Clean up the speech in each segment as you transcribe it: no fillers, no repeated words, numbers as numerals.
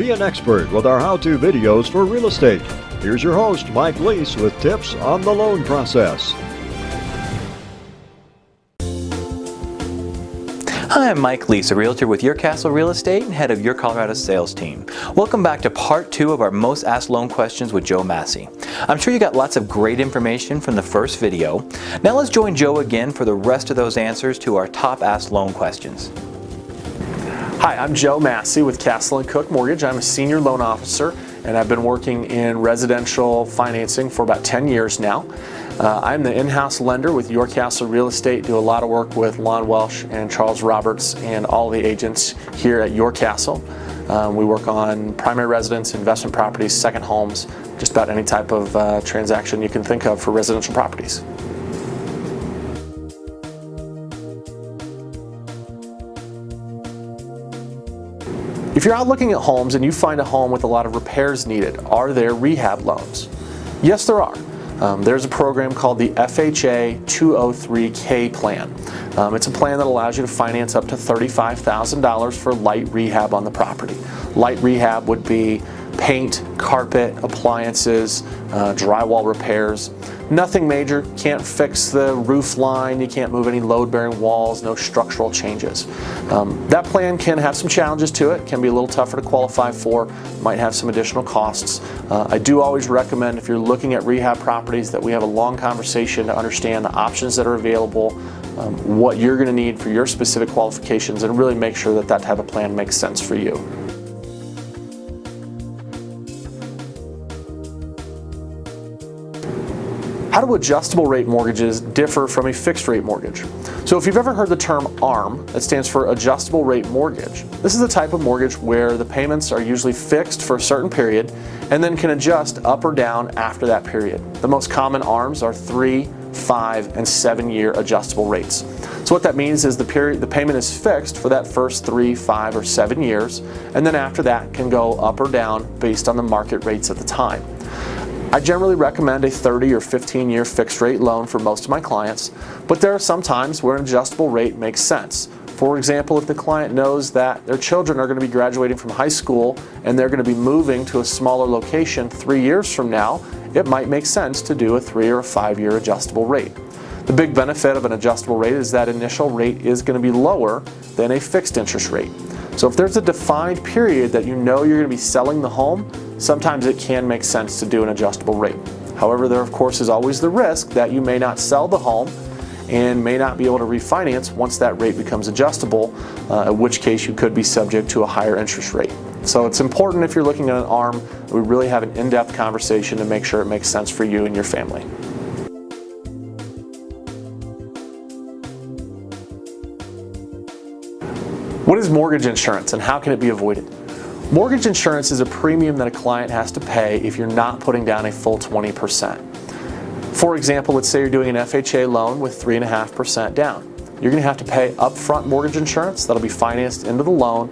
Be an expert with our how-to videos for real estate. Here's your host, Mike Leese, with tips on the loan process. Hi, I'm Mike Leese, a realtor with Your Castle Real Estate and head of Your Colorado sales team. Welcome back to part 2 of our most asked loan questions with Joe Massey. I'm sure you got lots of great information from the first video. Now let's join Joe again for the rest of those answers to our top asked loan questions. Hi, I'm Joe Massey with Castle & Cook Mortgage. I'm a senior loan officer and I've been working in residential financing for about 10 years now. I'm the in-house lender with Your Castle Real Estate, do a lot of work with Lon Welsh and Charles Roberts and all the agents here at Your Castle. We work on primary residence, investment properties, second homes, just about any type of transaction you can think of for residential properties. If you're out looking at homes and you find a home with a lot of repairs needed, are there rehab loans? Yes, there are. There's a program called the FHA 203K plan. It's a plan that allows you to finance up to $35,000 for light rehab on the property. Light rehab would be paint, carpet, appliances, drywall repairs. Nothing major, can't fix the roof line, you can't move any load-bearing walls, no structural changes. That plan can have some challenges to it, can be a little tougher to qualify for, might have some additional costs. I do always recommend, if you're looking at rehab properties, that we have a long conversation to understand the options that are available, what you're going to need for your specific qualifications, and really make sure that that type of plan makes sense for you. How do adjustable rate mortgages differ from a fixed rate mortgage? So if you've ever heard the term ARM, that stands for adjustable rate mortgage. This is a type of mortgage where the payments are usually fixed for a certain period and then can adjust up or down after that period. The most common ARMs are 3, 5, and 7-year adjustable rates. So what that means is the payment is fixed for that first 3, 5, or 7 years, and then after that can go up or down based on the market rates at the time. I generally recommend a 30 or 15-year fixed rate loan for most of my clients, but there are some times where an adjustable rate makes sense. For example, if the client knows that their children are going to be graduating from high school and they're going to be moving to a smaller location 3 years from now, it might make sense to do a 3 or a 5-year adjustable rate. The big benefit of an adjustable rate is that initial rate is going to be lower than a fixed interest rate. So if there's a defined period that you know you're going to be selling the home, sometimes it can make sense to do an adjustable rate. However, there of course is always the risk that you may not sell the home and may not be able to refinance once that rate becomes adjustable, in which case you could be subject to a higher interest rate. So it's important, if you're looking at an ARM, we really have an in-depth conversation to make sure it makes sense for you and your family. What is mortgage insurance and how can it be avoided? Mortgage insurance is a premium that a client has to pay if you're not putting down a full 20%. For example, let's say you're doing an FHA loan with 3.5% down. You're going to have to pay upfront mortgage insurance that'll be financed into the loan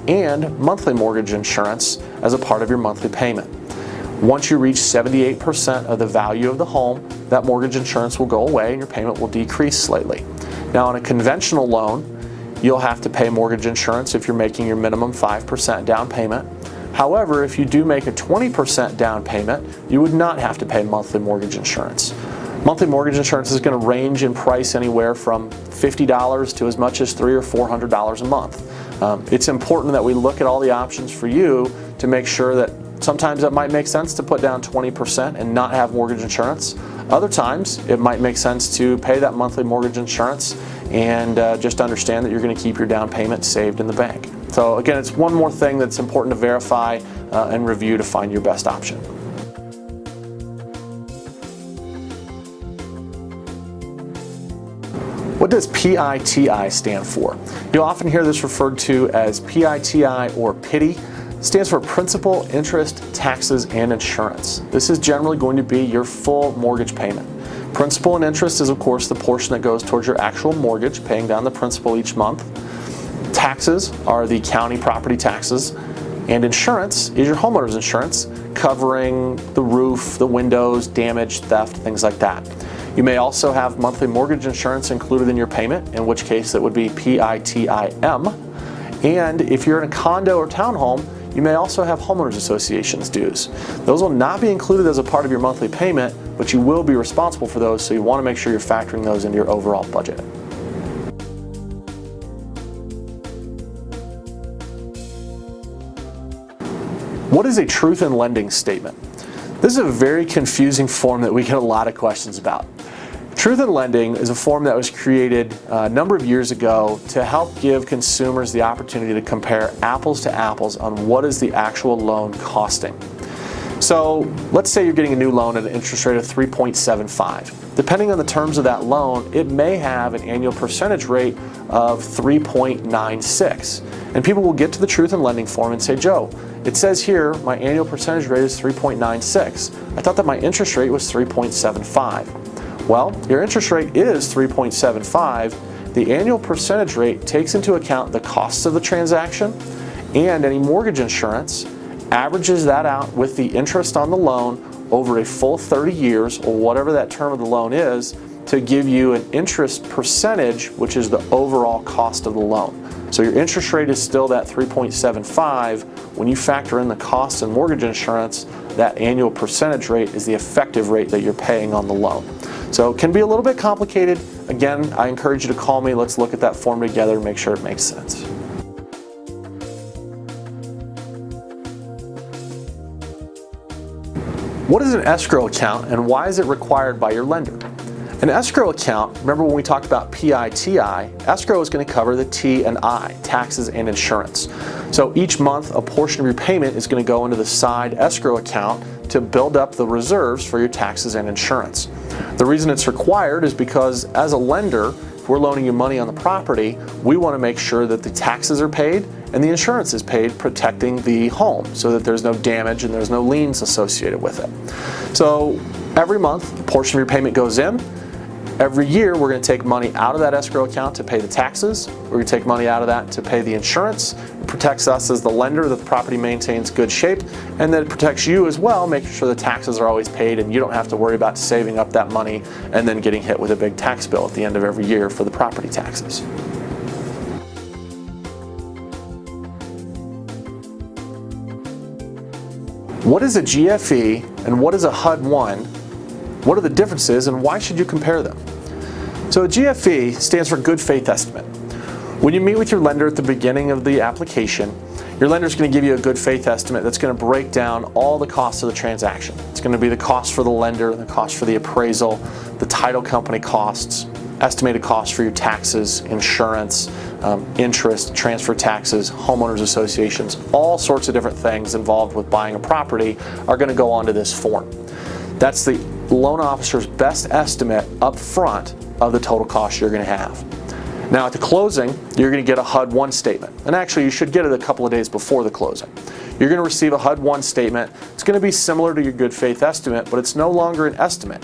and monthly mortgage insurance as a part of your monthly payment. Once you reach 78% of the value of the home, that mortgage insurance will go away and your payment will decrease slightly. Now, on a conventional loan, you'll have to pay mortgage insurance if you're making your minimum 5% down payment. However, if you do make a 20% down payment, you would not have to pay monthly mortgage insurance. Monthly mortgage insurance is going to range in price anywhere from $50 to as much as $300 or $400 a month. It's important that we look at all the options for you to make sure that sometimes it might make sense to put down 20% and not have mortgage insurance. Other times, it might make sense to pay that monthly mortgage insurance and just understand that you're going to keep your down payment saved in the bank. So again, it's one more thing that's important to verify and review to find your best option. What does PITI stand for? You'll often hear this referred to as PITI or PITI. It stands for Principal, Interest, Taxes, and Insurance. This is generally going to be your full mortgage payment. Principal and interest is of course the portion that goes towards your actual mortgage, paying down the principal each month. Taxes are the county property taxes, and insurance is your homeowner's insurance, covering the roof, the windows, damage, theft, things like that. You may also have monthly mortgage insurance included in your payment, in which case it would be PITIM. And if you're in a condo or townhome, you may also have homeowners associations dues. Those will not be included as a part of your monthly payment, but you will be responsible for those, so you want to make sure you're factoring those into your overall budget. What is a truth in lending statement? This is a very confusing form that we get a lot of questions about. Truth in lending is a form that was created a number of years ago to help give consumers the opportunity to compare apples to apples on what is the actual loan costing. So let's say you're getting a new loan at an interest rate of 3.75. Depending on the terms of that loan, it may have an annual percentage rate of 3.96. And people will get to the truth in lending form and say, Joe, it says here my annual percentage rate is 3.96. I thought that my interest rate was 3.75. Well, your interest rate is 3.75. The annual percentage rate takes into account the costs of the transaction and any mortgage insurance, averages that out with the interest on the loan over a full 30 years or whatever that term of the loan is to give you an interest percentage, which is the overall cost of the loan. So your interest rate is still that 3.75. When you factor in the costs and mortgage insurance, that annual percentage rate is the effective rate that you're paying on the loan. So it can be a little bit complicated. Again, I encourage you to call me. Let's look at that form together and make sure it makes sense. What is an escrow account and why is it required by your lender? An escrow account, remember when we talked about PITI, escrow is going to cover the T and I, taxes and insurance. So each month a portion of your payment is going to go into the side escrow account to build up the reserves for your taxes and insurance. The reason it's required is because as a lender, if we're loaning you money on the property, we want to make sure that the taxes are paid and the insurance is paid, protecting the home so that there's no damage and there's no liens associated with it. So every month a portion of your payment goes in. Every year we're going to take money out of that escrow account to pay the taxes. We're going to take money out of that to pay the insurance. It protects us as the lender that the property maintains good shape, and then it protects you as well, making sure the taxes are always paid and you don't have to worry about saving up that money and then getting hit with a big tax bill at the end of every year for the property taxes. What is a GFE and what is a HUD-1? What are the differences and why should you compare them? So a GFE stands for good faith estimate. When you meet with your lender at the beginning of the application, your lender is going to give you a good faith estimate that's going to break down all the costs of the transaction. It's going to be the cost for the lender, the cost for the appraisal, the title company costs, estimated costs for your taxes, insurance, interest, transfer taxes, homeowners associations, all sorts of different things involved with buying a property are going to go onto this form. That's the loan officer's best estimate up front of the total cost you're going to have. Now at the closing, you're going to get a HUD-1 statement. And actually you should get it a couple of days before the closing. You're going to receive a HUD-1 statement. It's going to be similar to your good faith estimate, but it's no longer an estimate.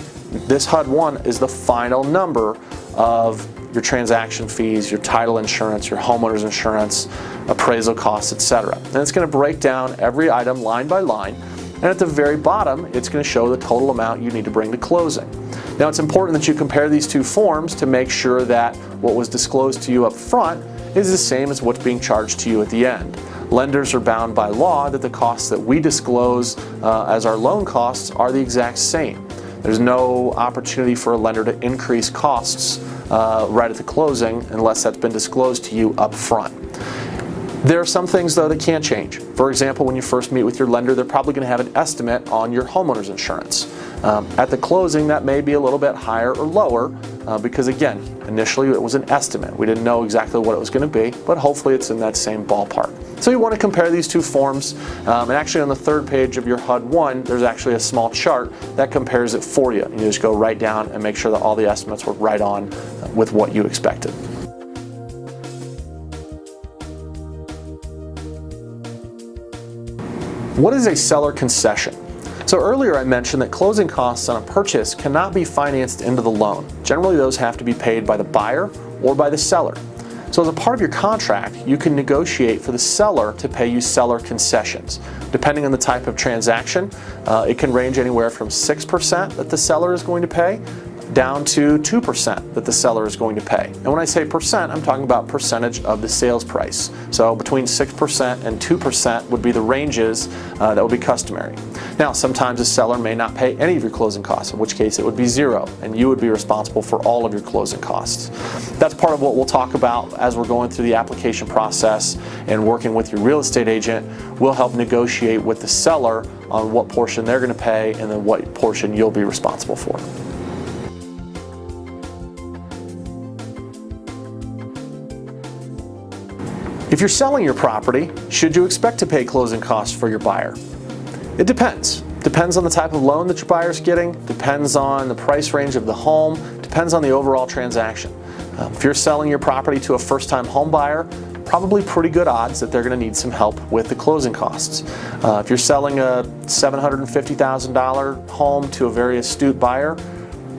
This HUD-1 is the final number of your transaction fees, your title insurance, your homeowner's insurance, appraisal costs, etc. And it's going to break down every item line by line. And at the very bottom, it's going to show the total amount you need to bring to closing. Now it's important that you compare these two forms to make sure that what was disclosed to you up front is the same as what's being charged to you at the end. Lenders are bound by law that the costs that we disclose as our loan costs are the exact same. There's no opportunity for a lender to increase costs right at the closing unless that's been disclosed to you up front. There are some things though that can change. For example, when you first meet with your lender, they're probably going to have an estimate on your homeowner's insurance. At the closing, that may be a little bit higher or lower because again, initially it was an estimate. We didn't know exactly what it was going to be, but hopefully it's in that same ballpark. So you want to compare these two forms, and actually on the third page of your HUD-1, there's actually a small chart that compares it for you. You just go right down and make sure that all the estimates were right on with what you expected. What is a seller concession? So earlier I mentioned that closing costs on a purchase cannot be financed into the loan. Generally those have to be paid by the buyer or by the seller. So as a part of your contract, you can negotiate for the seller to pay you seller concessions. Depending on the type of transaction, it can range anywhere from 6% that the seller is going to pay down to 2% that the seller is going to pay. And when I say percent, I'm talking about percentage of the sales price. So between 6% and 2% would be the ranges that would be customary. Now, sometimes a seller may not pay any of your closing costs, in which case it would be zero, and you would be responsible for all of your closing costs. That's part of what we'll talk about as we're going through the application process and working with your real estate agent. We'll help negotiate with the seller on what portion they're going to pay and then what portion you'll be responsible for. If you're selling your property, should you expect to pay closing costs for your buyer? It depends. Depends on the type of loan that your buyer's getting, depends on the price range of the home, depends on the overall transaction. If you're selling your property to a first-time home buyer, probably pretty good odds that they're going to need some help with the closing costs. If you're selling a $750,000 home to a very astute buyer,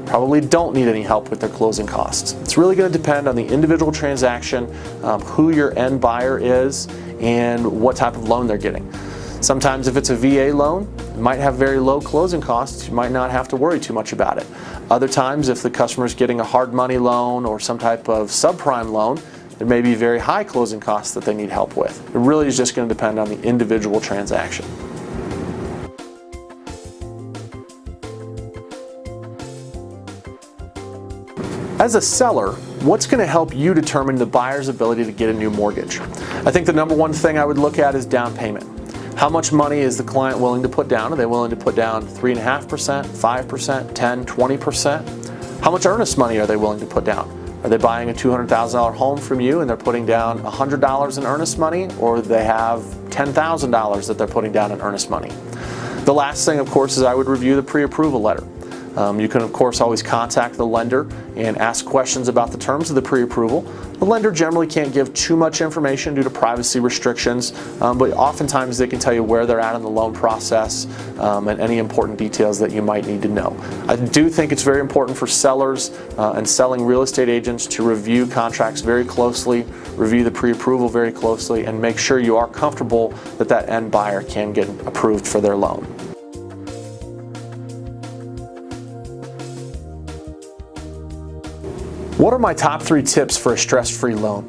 probably don't need any help with their closing costs. It's really going to depend on the individual transaction, who your end buyer is, and what type of loan they're getting. Sometimes if it's a VA loan, it might have very low closing costs. You might not have to worry too much about it. Other times, if the customer is getting a hard money loan or some type of subprime loan, there may be very high closing costs that they need help with. It really is just going to depend on the individual transaction. As a seller, what's going to help you determine the buyer's ability to get a new mortgage? I think the number one thing I would look at is down payment. How much money is the client willing to put down? Are they willing to put down 3.5%, 5%, 10%, 20%? How much earnest money are they willing to put down? Are they buying a $200,000 home from you and they're putting down $100 in earnest money, or they have $10,000 that they're putting down in earnest money? The last thing, of course, is I would review the pre-approval letter. You can, of course, always contact the lender and ask questions about the terms of the pre-approval. The lender generally can't give too much information due to privacy restrictions, but oftentimes they can tell you where they're at in the loan process and any important details that you might need to know. I do think it's very important for sellers and selling real estate agents to review contracts very closely, review the pre-approval very closely, and make sure you are comfortable that that end buyer can get approved for their loan. What are my top 3 tips for a stress-free loan?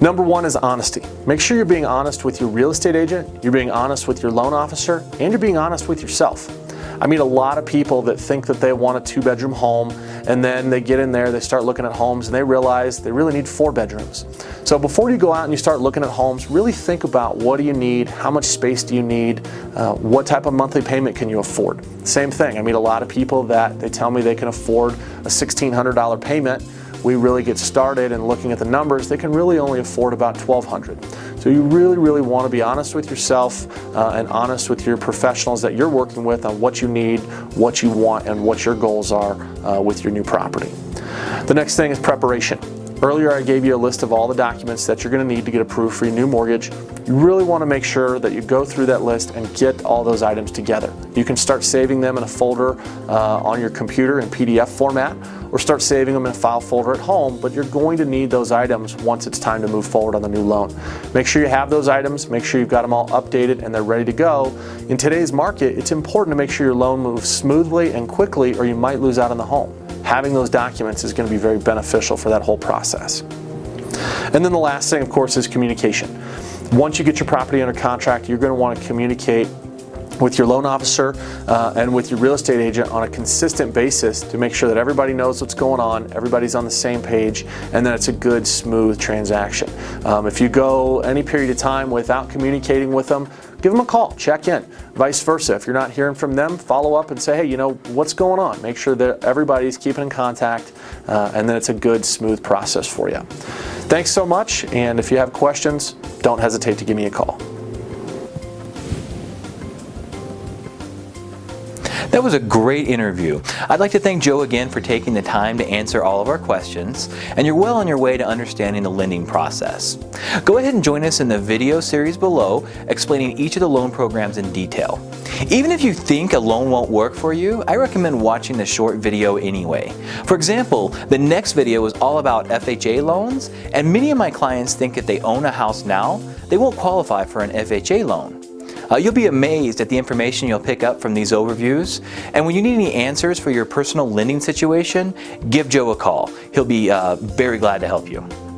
Number 1 is honesty. Make sure you're being honest with your real estate agent, you're being honest with your loan officer, and you're being honest with yourself. I meet a lot of people that think that they want a 2-bedroom home, and then they get in there, they start looking at homes, and they realize they really need 4 bedrooms. So before you go out and you start looking at homes, really think about what do you need, how much space do you need, what type of monthly payment can you afford. Same thing, I meet a lot of people that they tell me they can afford a $1,600 payment. We really get started and looking at the numbers, they can really only afford about $1,200. So you really want to be honest with yourself and honest with your professionals that you're working with on what you need, what you want, and what your goals are with your new property. The next thing is preparation. Earlier I gave you a list of all the documents that you're going to need to get approved for your new mortgage. You really want to make sure that you go through that list and get all those items together. You can start saving them in a folder on your computer in PDF format, or start saving them in a file folder at home, but you're going to need those items once it's time to move forward on the new loan. Make sure you have those items, make sure you've got them all updated and they're ready to go. In today's market, it's important to make sure your loan moves smoothly and quickly, or you might lose out on the home. Having those documents is going to be very beneficial for that whole process. And then the last thing, of course, is communication. Once you get your property under contract, you're going to want to communicate with your loan officer and with your real estate agent on a consistent basis to make sure that everybody knows what's going on, everybody's on the same page, and that it's a good, smooth transaction. If you go any period of time without communicating with them, give them a call, check in. Vice versa, if you're not hearing from them, follow up and say, hey, you know, what's going on? Make sure that everybody's keeping in contact and then it's a good, smooth process for you. Thanks so much, and if you have questions, don't hesitate to give me a call. That was a great interview. I'd like to thank Joe again for taking the time to answer all of our questions, and you're well on your way to understanding the lending process. Go ahead and join us in the video series below explaining each of the loan programs in detail. Even if you think a loan won't work for you, I recommend watching the short video anyway. For example, the next video is all about FHA loans, and many of my clients think if they own a house now, they won't qualify for an FHA loan. You'll be amazed at the information you'll pick up from these overviews. And when you need any answers for your personal lending situation, give Joe a call. He'll be very glad to help you.